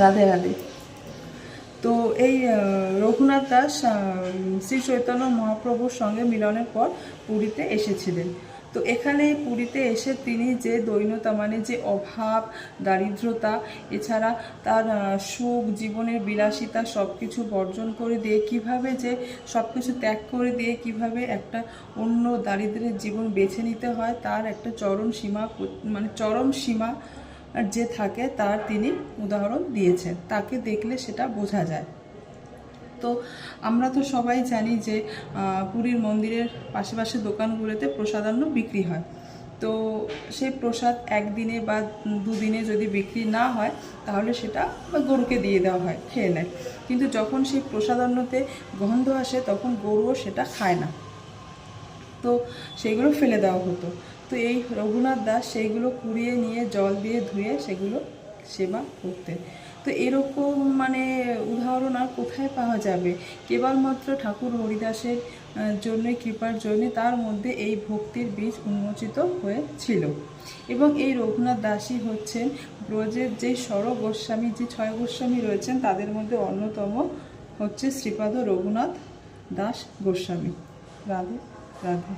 রাধে রাধে। তো এই রঘুনাথ দাস শ্রী চৈতন্য মহাপ্রভুর সঙ্গে মিলনের পর পুরীতে এসেছিলেন। তো এখানে পুরীতে এসে তিনি যে দৈন্যতা, মানে যে অভাব, দারিদ্রতা, এছাড়া তার সুখ, জীবনের বিলাসিতা সব কিছু বর্জন করে দিয়ে কিভাবে যে সব কিছু ত্যাগ করে দিয়ে কিভাবে একটা অন্য দারিদ্রের জীবন বেছে নিতে হয়, তার একটা চরম সীমা যে থাকে তার তিনি উদাহরণ দিয়েছেন। তাকে দেখলে সেটা বোঝা যায়। তো আমরা তো সবাই জানি যে পুরীর মন্দিরের পাশে দোকানগুলোতে প্রসাদান্ন বিক্রি হয়। তো সেই প্রসাদ একদিনে বা দুদিনে যদি বিক্রি না হয় তাহলে সেটা গরুকে দিয়ে দেওয়া হয়, খেয়ে নেয়। কিন্তু যখন সেই প্রসাদান্নতে গন্ধ আসে তখন গরুও সেটা খায় না, তো সেইগুলো ফেলে দেওয়া হতো। তো এই রঘুনাথ দাস সেইগুলো কুড়িয়ে নিয়ে জল দিয়ে ধুয়ে সেগুলো সেবা করতেন। তো এরকম উদাহরণ আর কোথায় পাওয়া যাবে? কেবলমাত্র ঠাকুর হরিদাসের জন্যই, কৃপার জন্যে তার মধ্যে এই ভক্তির বীজ উন্মোচিত হয়েছিল। এবং এই রঘুনাথ দাসই হচ্ছেন ব্রজের যে গোস্বামী, যে 6 গোস্বামী রয়েছেন তাদের মধ্যে অন্যতম হচ্ছে শ্রীপাদ রঘুনাথ দাস গোস্বামী। রাধে রাধে।